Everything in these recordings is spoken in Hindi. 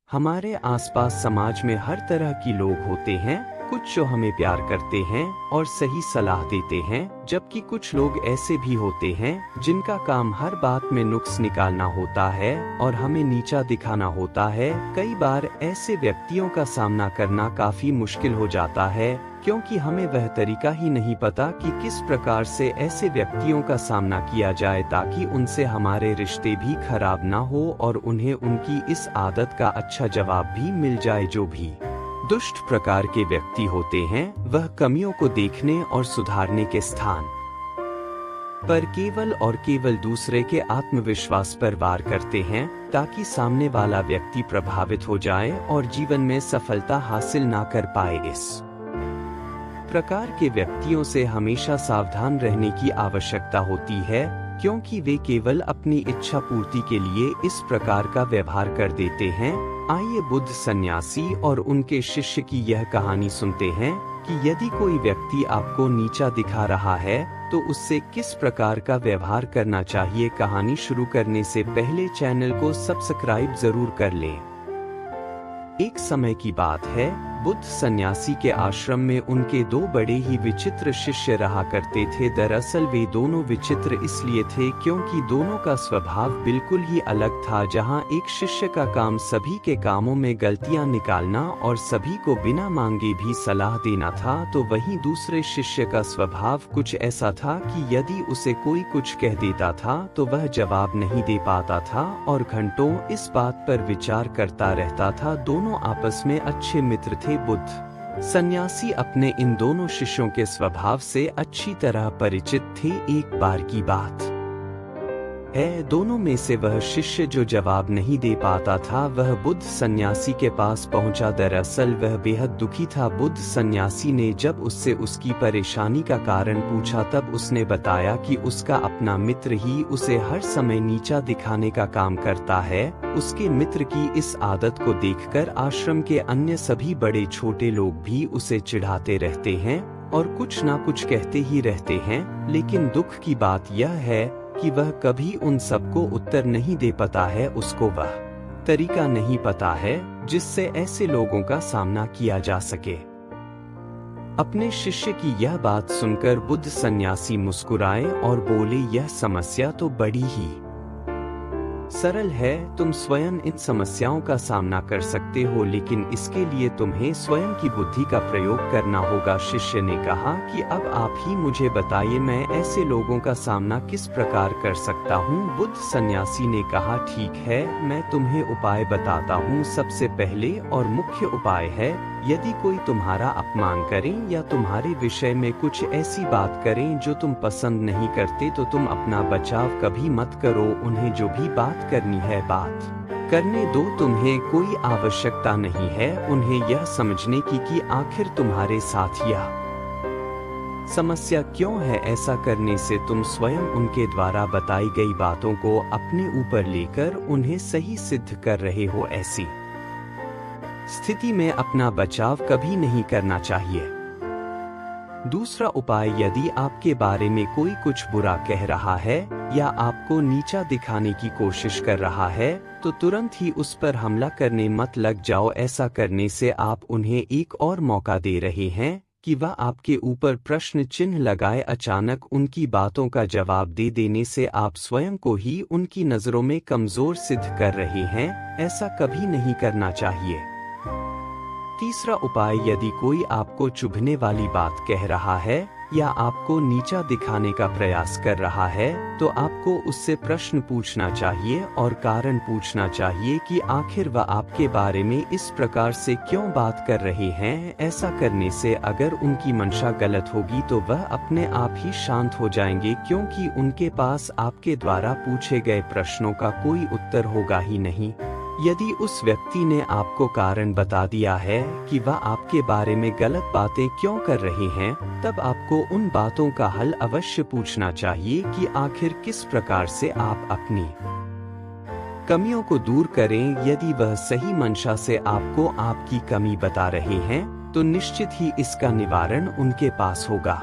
हमारे आसपास समाज में हर तरह की लोग होते हैं। कुछ जो हमें प्यार करते हैं और सही सलाह देते हैं, जबकि कुछ लोग ऐसे भी होते हैं जिनका काम हर बात में नुक्स निकालना होता है और हमें नीचा दिखाना होता है। कई बार ऐसे व्यक्तियों का सामना करना काफी मुश्किल हो जाता है, क्योंकि हमें वह तरीका ही नहीं पता कि किस प्रकार से ऐसे व्यक्तियों का सामना किया जाए ताकि उनसे हमारे रिश्ते भी खराब ना हो और उन्हें उनकी इस आदत का अच्छा जवाब भी मिल जाए। जो भी दुष्ट प्रकार के व्यक्ति होते हैं, वह कमियों को देखने और सुधारने के स्थान पर केवल और केवल दूसरे के आत्मविश्वास पर वार करते हैं ताकि सामने वाला व्यक्ति प्रभावित हो जाए और जीवन में सफलता हासिल ना कर पाए। इस प्रकार के व्यक्तियों से हमेशा सावधान रहने की आवश्यकता होती है, क्योंकि वे केवल अपनी इच्छा पूर्ति के लिए इस प्रकार का व्यवहार कर देते हैं। आइए बुद्ध सन्यासी और उनके शिष्य की यह कहानी सुनते हैं कि यदि कोई व्यक्ति आपको नीचा दिखा रहा है तो उससे किस प्रकार का व्यवहार करना चाहिए। कहानी शुरू करने से पहले चैनल को सब्सक्राइब जरूर कर लें। एक समय की बात है, बुद्ध सन्यासी के आश्रम में उनके दो बड़े ही विचित्र शिष्य रहा करते थे। दरअसल वे दोनों विचित्र इसलिए थे क्योंकि दोनों का स्वभाव बिल्कुल ही अलग था। जहां एक शिष्य का काम सभी के कामों में गलतियां निकालना और सभी को बिना मांगे भी सलाह देना था, तो वहीं दूसरे शिष्य का स्वभाव कुछ ऐसा था कि यदि उसे कोई कुछ कह देता था तो वह जवाब नहीं दे पाता था और घंटों इस बात पर विचार करता रहता था। दोनों आपस में अच्छे मित्र थे। बुद्ध सन्यासी अपने इन दोनों शिष्यों के स्वभाव से अच्छी तरह परिचित थे। एक बार की बात है, दोनों में से वह शिष्य जो जवाब नहीं दे पाता था वह बुद्ध सन्यासी के पास पहुंचा। दरअसल वह बेहद दुखी था। बुद्ध सन्यासी ने जब उससे उसकी परेशानी का कारण पूछा तब उसने बताया कि उसका अपना मित्र ही उसे हर समय नीचा दिखाने का काम करता है। उसके मित्र की इस आदत को देखकर आश्रम के अन्य सभी बड़े छोटे लोग भी उसे चिढ़ाते रहते हैं और कुछ ना कुछ कहते ही रहते हैं। लेकिन दुख की बात यह है कि वह कभी उन सबको उत्तर नहीं दे पाता है। उसको वह तरीका नहीं पता है जिससे ऐसे लोगों का सामना किया जा सके। अपने शिष्य की यह बात सुनकर बुद्ध सन्यासी मुस्कुराए और बोले, यह समस्या तो बड़ी ही सरल है। तुम स्वयं इन समस्याओं का सामना कर सकते हो, लेकिन इसके लिए तुम्हें स्वयं की बुद्धि का प्रयोग करना होगा। शिष्य ने कहा कि अब आप ही मुझे बताइए, मैं ऐसे लोगों का सामना किस प्रकार कर सकता हूँ। बुद्ध सन्यासी ने कहा, ठीक है, मैं तुम्हें उपाय बताता हूँ। सबसे पहले और मुख्य उपाय है, यदि कोई तुम्हारा अपमान करें या तुम्हारे विषय में कुछ ऐसी बात करें जो तुम पसंद नहीं करते तो तुम अपना बचाव कभी मत करो। उन्हें जो भी बात करनी है बात करने दो, तुम्हें कोई आवश्यकता नहीं है उन्हें यह समझने की कि आखिर तुम्हारे साथ यह समस्या क्यों है। ऐसा करने से तुम स्वयं उनके द्वारा बताई गई बातों को अपने ऊपर लेकर उन्हें सही सिद्ध कर रहे हो। ऐसी स्थिति में अपना बचाव कभी नहीं करना चाहिए। दूसरा उपाय, यदि आपके बारे में कोई कुछ बुरा कह रहा है या आपको नीचा दिखाने की कोशिश कर रहा है तो तुरंत ही उस पर हमला करने मत लग जाओ। ऐसा करने से आप उन्हें एक और मौका दे रहे हैं कि वह आपके ऊपर प्रश्न चिन्ह लगाए। अचानक उनकी बातों का जवाब दे देने से आप स्वयं को ही उनकी नजरों में कमजोर सिद्ध कर रहे हैं। ऐसा कभी नहीं करना चाहिए। तीसरा उपाय, यदि कोई आपको चुभने वाली बात कह रहा है या आपको नीचा दिखाने का प्रयास कर रहा है तो आपको उससे प्रश्न पूछना चाहिए और कारण पूछना चाहिए कि आखिर वह आपके बारे में इस प्रकार से क्यों बात कर रहे हैं। ऐसा करने से अगर उनकी मंशा गलत होगी तो वह अपने आप ही शांत हो जाएंगे, क्योंकि उनके पास आपके द्वारा पूछे गए प्रश्नों का कोई उत्तर होगा ही नहीं। यदि उस व्यक्ति ने आपको कारण बता दिया है कि वह आपके बारे में गलत बातें क्यों कर रहे हैं, तब आपको उन बातों का हल अवश्य पूछना चाहिए कि आखिर किस प्रकार से आप अपनी कमियों को दूर करें। यदि वह सही मंशा से आपको आपकी कमी बता रहे हैं तो निश्चित ही इसका निवारण उनके पास होगा।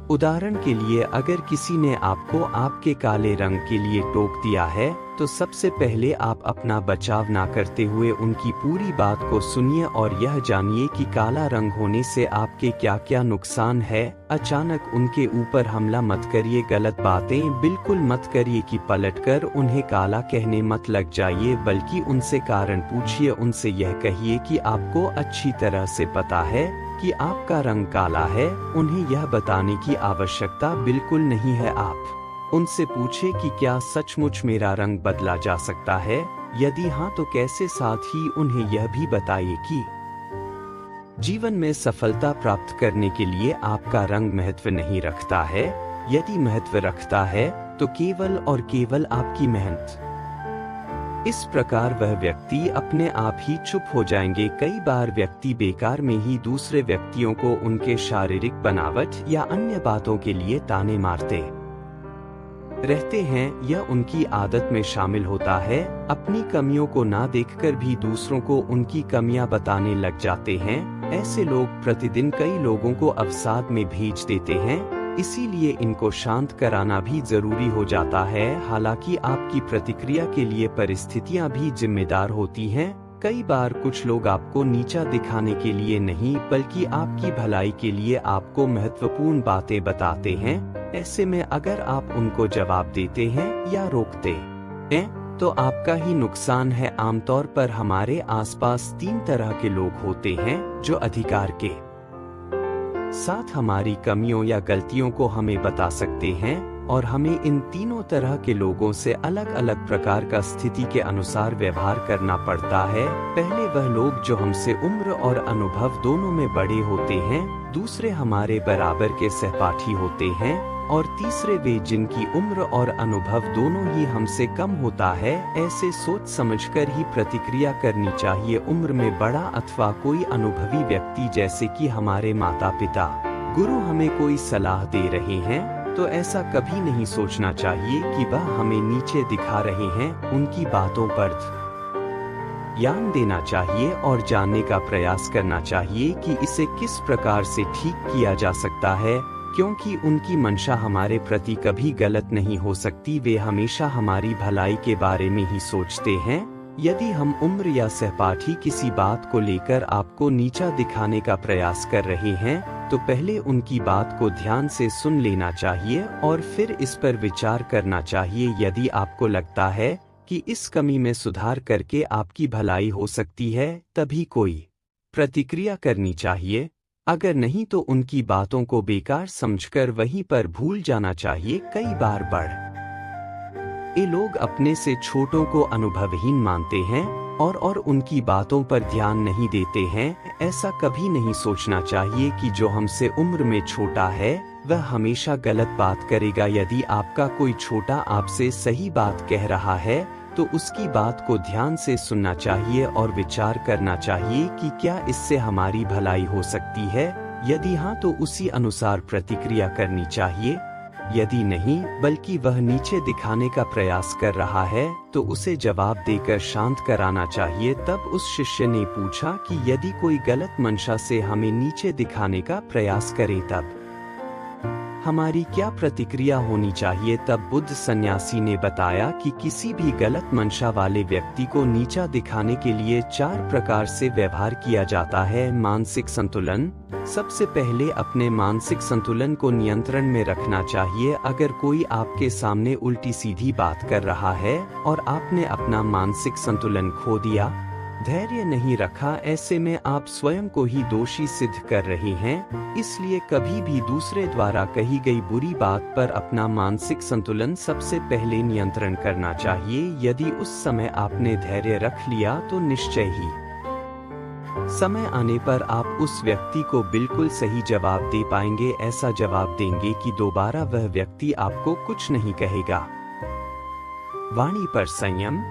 उदाहरण के लिए अगर किसी ने आपको आपके काले रंग के लिए टोक दिया है तो सबसे पहले आप अपना बचाव ना करते हुए उनकी पूरी बात को सुनिए और यह जानिए कि काला रंग होने से आपके क्या क्या नुकसान है। अचानक उनके ऊपर हमला मत करिए, गलत बातें बिल्कुल मत करिए कि पलटकर उन्हें काला कहने मत लग जाइए, बल्कि उनसे कारण पूछिए। उनसे यह कहिए कि आपको अच्छी तरह से पता है कि आपका रंग काला है। उन्हें यह बताने की आवश्यकता बिल्कुल नहीं है। आप उनसे पूछे कि क्या सचमुच मेरा रंग बदला जा सकता है, यदि हाँ तो कैसे। साथ ही उन्हें यह भी बताइए कि जीवन में सफलता प्राप्त करने के लिए आपका रंग महत्व नहीं रखता है। यदि महत्व रखता है तो केवल और केवल आपकी मेहनत। इस प्रकार वह व्यक्ति अपने आप ही चुप हो जाएंगे। कई बार व्यक्ति बेकार में ही दूसरे व्यक्तियों को उनके शारीरिक बनावट या अन्य बातों के लिए ताने मारते रहते हैं। यह उनकी आदत में शामिल होता है। अपनी कमियों को ना देखकर भी दूसरों को उनकी कमियां बताने लग जाते हैं। ऐसे लोग प्रतिदिन कई लोगों को अवसाद में भेज देते हैं, इसीलिए इनको शांत कराना भी जरूरी हो जाता है। हालांकि आपकी प्रतिक्रिया के लिए परिस्थितियां भी जिम्मेदार होती हैं। कई बार कुछ लोग आपको नीचा दिखाने के लिए नहीं बल्कि आपकी भलाई के लिए आपको महत्वपूर्ण बातें बताते हैं। ऐसे में अगर आप उनको जवाब देते हैं या रोकते हैं तो आपका ही नुकसान है। आमतौर पर हमारे आसपास 3 तरह के लोग होते हैं जो अधिकार के साथ हमारी कमियों या गलतियों को हमें बता सकते हैं, और हमें इन तीनों तरह के लोगों से अलग अलग प्रकार का स्थिति के अनुसार व्यवहार करना पड़ता है। पहले वह लोग जो हमसे उम्र और अनुभव दोनों में बड़े होते हैं, दूसरे हमारे बराबर के सहपाठी होते हैं, और तीसरे वे जिनकी उम्र और अनुभव दोनों ही हमसे कम होता है। ऐसे सोच समझकर ही प्रतिक्रिया करनी चाहिए। उम्र में बड़ा अथवा कोई अनुभवी व्यक्ति जैसे कि हमारे माता पिता, गुरु हमें कोई सलाह दे रहे हैं तो ऐसा कभी नहीं सोचना चाहिए कि वह हमें नीचे दिखा रहे हैं। उनकी बातों पर ध्यान देना चाहिए और जानने का प्रयास करना चाहिए कि इसे किस प्रकार से ठीक किया जा सकता है, क्योंकि उनकी मंशा हमारे प्रति कभी गलत नहीं हो सकती। वे हमेशा हमारी भलाई के बारे में ही सोचते हैं। यदि हम उम्र या सहपाठी किसी बात को लेकर आपको नीचा दिखाने का प्रयास कर रहे हैं तो पहले उनकी बात को ध्यान से सुन लेना चाहिए और फिर इस पर विचार करना चाहिए। यदि आपको लगता है कि इस कमी में सुधार करके आपकी भलाई हो सकती है, तभी कोई प्रतिक्रिया करनी चाहिए। अगर नहीं तो उनकी बातों को बेकार समझकर वहीं पर भूल जाना चाहिए। कई बार ये लोग अपने से छोटों को अनुभवहीन मानते हैं और उनकी बातों पर ध्यान नहीं देते हैं। ऐसा कभी नहीं सोचना चाहिए कि जो हमसे उम्र में छोटा है वह हमेशा गलत बात करेगा। यदि आपका कोई छोटा आपसे सही बात कह रहा है तो उसकी बात को ध्यान से सुनना चाहिए और विचार करना चाहिए कि क्या इससे हमारी भलाई हो सकती है। यदि हाँ तो उसी अनुसार प्रतिक्रिया करनी चाहिए। यदि नहीं बल्कि वह नीचे दिखाने का प्रयास कर रहा है तो उसे जवाब देकर शांत कराना चाहिए। तब उस शिष्य ने पूछा कि यदि कोई गलत मंशा से हमें नीचे दिखाने का प्रयास करे तब हमारी क्या प्रतिक्रिया होनी चाहिए। तब बुद्ध सन्यासी ने बताया कि किसी भी गलत मंशा वाले व्यक्ति को नीचा दिखाने के लिए 4 प्रकार से व्यवहार किया जाता है। मानसिक संतुलन। सबसे पहले अपने मानसिक संतुलन को नियंत्रण में रखना चाहिए। अगर कोई आपके सामने उल्टी सीधी बात कर रहा है और आपने अपना मानसिक संतुलन खो दिया, धैर्य नहीं रखा, ऐसे में आप स्वयं को ही दोषी सिद्ध कर रहे हैं। इसलिए कभी भी दूसरे द्वारा कही गई बुरी बात पर अपना मानसिक संतुलन सबसे पहले नियंत्रण करना चाहिए। यदि उस समय आपने धैर्य रख लिया तो निश्चय ही समय आने पर आप उस व्यक्ति को बिल्कुल सही जवाब दे पाएंगे। ऐसा जवाब देंगे कि दोबारा वह व्यक्ति आपको कुछ नहीं कहेगा। वाणी पर संयम।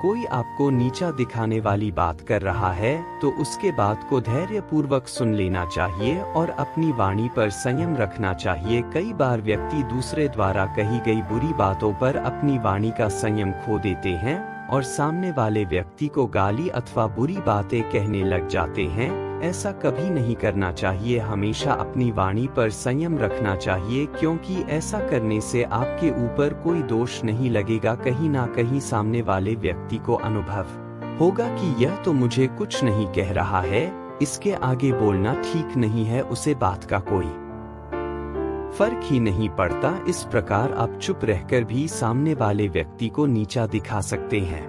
कोई आपको नीचा दिखाने वाली बात कर रहा है तो उसके बात को धैर्य पूर्वक सुन लेना चाहिए और अपनी वाणी पर संयम रखना चाहिए। कई बार व्यक्ति दूसरे द्वारा कही गई बुरी बातों पर अपनी वाणी का संयम खो देते हैं और सामने वाले व्यक्ति को गाली अथवा बुरी बातें कहने लग जाते हैं। ऐसा कभी नहीं करना चाहिए। हमेशा अपनी वाणी पर संयम रखना चाहिए, क्योंकि ऐसा करने से आपके ऊपर कोई दोष नहीं लगेगा। कहीं ना कहीं सामने वाले व्यक्ति को अनुभव होगा कि यह तो मुझे कुछ नहीं कह रहा है, इसके आगे बोलना ठीक नहीं है, उसे बात का कोई फर्क ही नहीं पड़ता। इस प्रकार आप चुप रहकर भी सामने वाले व्यक्ति को नीचा दिखा सकते हैं।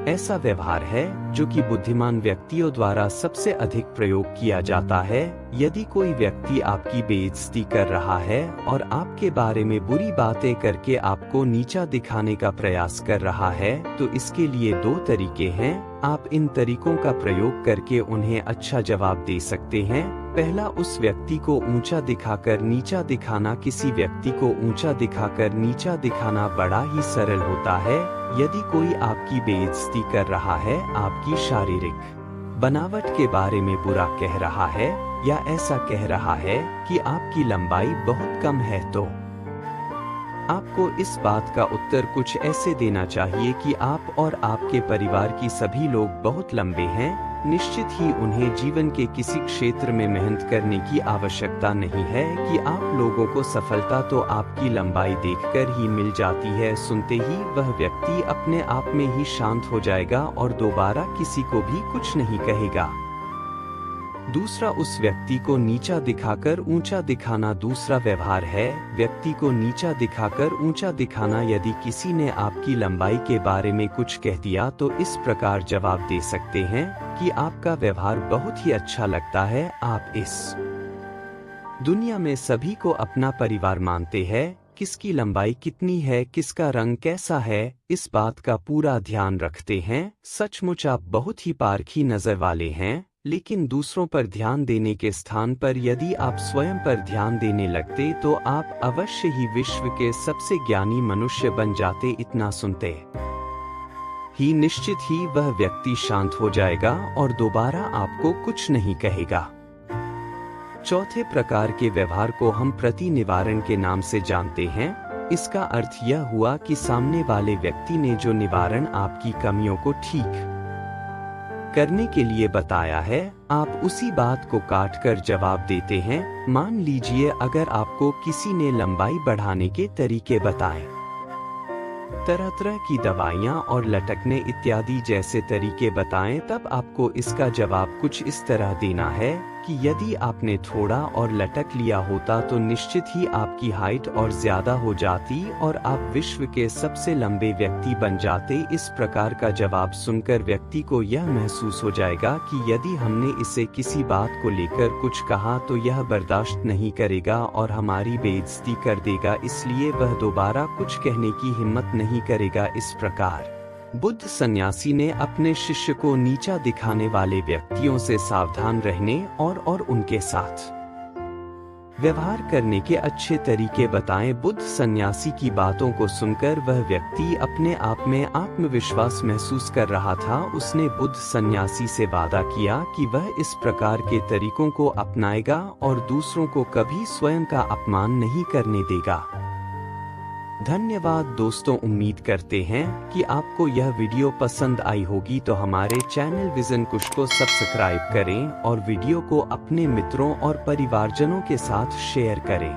ऐसा व्यवहार है जो कि बुद्धिमान व्यक्तियों द्वारा सबसे अधिक प्रयोग किया जाता है। यदि कोई व्यक्ति आपकी बेइज्जती कर रहा है और आपके बारे में बुरी बातें करके आपको नीचा दिखाने का प्रयास कर रहा है, तो इसके लिए दो तरीके हैं। आप इन तरीकों का प्रयोग करके उन्हें अच्छा जवाब दे सकते हैं। पहला, उस व्यक्ति को ऊंचा दिखाकर नीचा दिखाना। किसी व्यक्ति को ऊंचा दिखाकर नीचा दिखाना बड़ा ही सरल होता है। यदि कोई आपकी बेइज्जती कर रहा है, आपकी शारीरिक बनावट के बारे में बुरा कह रहा है या ऐसा कह रहा है कि आपकी लंबाई बहुत कम है, तो आपको इस बात का उत्तर कुछ ऐसे देना चाहिए कि आप और आपके परिवार की सभी लोग बहुत लंबे हैं। निश्चित ही उन्हें जीवन के किसी क्षेत्र में मेहनत करने की आवश्यकता नहीं है कि आप लोगों को सफलता तो आपकी लंबाई देखकर ही मिल जाती है। सुनते ही वह व्यक्ति अपने आप में ही शांत हो जाएगा और दोबारा किसी को भी कुछ नहीं कहेगा। दूसरा, उस व्यक्ति को नीचा दिखाकर ऊंचा दिखाना दूसरा व्यवहार है। व्यक्ति को नीचा दिखाकर ऊंचा दिखाना। यदि किसी ने आपकी लंबाई के बारे में कुछ कह दिया तो इस प्रकार जवाब दे सकते हैं कि आपका व्यवहार बहुत ही अच्छा लगता है। आप इस दुनिया में सभी को अपना परिवार मानते हैं। किसकी लंबाई कितनी है, किसका रंग कैसा है, इस बात का पूरा ध्यान रखते हैं। सचमुच आप बहुत ही पारखी नजर वाले हैं। लेकिन दूसरों पर ध्यान देने के स्थान पर यदि आप स्वयं पर ध्यान देने लगते तो आप अवश्य ही विश्व के सबसे ज्ञानी मनुष्य बन जाते। इतना सुनते ही निश्चित ही वह व्यक्ति शांत हो जाएगा और दोबारा आपको कुछ नहीं कहेगा। चौथे प्रकार के व्यवहार को हम प्रति निवारण के नाम से जानते हैं। इसका अर्थ यह हुआ कि सामने वाले व्यक्ति ने जो निवारण आपकी कमियों को ठीक करने के लिए बताया है, आप उसी बात को काटकर जवाब देते हैं। मान लीजिए अगर आपको किसी ने लंबाई बढ़ाने के तरीके बताए, तरह तरह की दवाइयाँ और लटकने इत्यादि जैसे तरीके बताएं, तब आपको इसका जवाब कुछ इस तरह देना है कि यदि आपने थोड़ा और लटक लिया होता तो निश्चित ही आपकी हाइट और ज्यादा हो जाती और आप विश्व के सबसे लंबे व्यक्ति बन जाते। इस प्रकार का जवाब सुनकर व्यक्ति को यह महसूस हो जाएगा कि यदि हमने इसे किसी बात को लेकर कुछ कहा तो यह बर्दाश्त नहीं करेगा और हमारी बेइज्जती कर देगा, इसलिए वह दोबारा कुछ कहने की हिम्मत नहीं करेगा। इस प्रकार बुद्ध सन्यासी ने अपने शिष्य को नीचा दिखाने वाले व्यक्तियों से सावधान रहने और उनके साथ व्यवहार करने के अच्छे तरीके बताएं। बुद्ध सन्यासी की बातों को सुनकर वह व्यक्ति अपने आप में आत्मविश्वास महसूस कर रहा था। उसने बुद्ध सन्यासी से वादा किया कि वह इस प्रकार के तरीकों को अपनाएगा और दूसरों को कभी स्वयं का अपमान नहीं करने देगा। धन्यवाद दोस्तों, उम्मीद करते हैं कि आपको यह वीडियो पसंद आई होगी, तो हमारे चैनल विजन कुश को सब्सक्राइब करें और वीडियो को अपने मित्रों और परिवारजनों के साथ शेयर करें।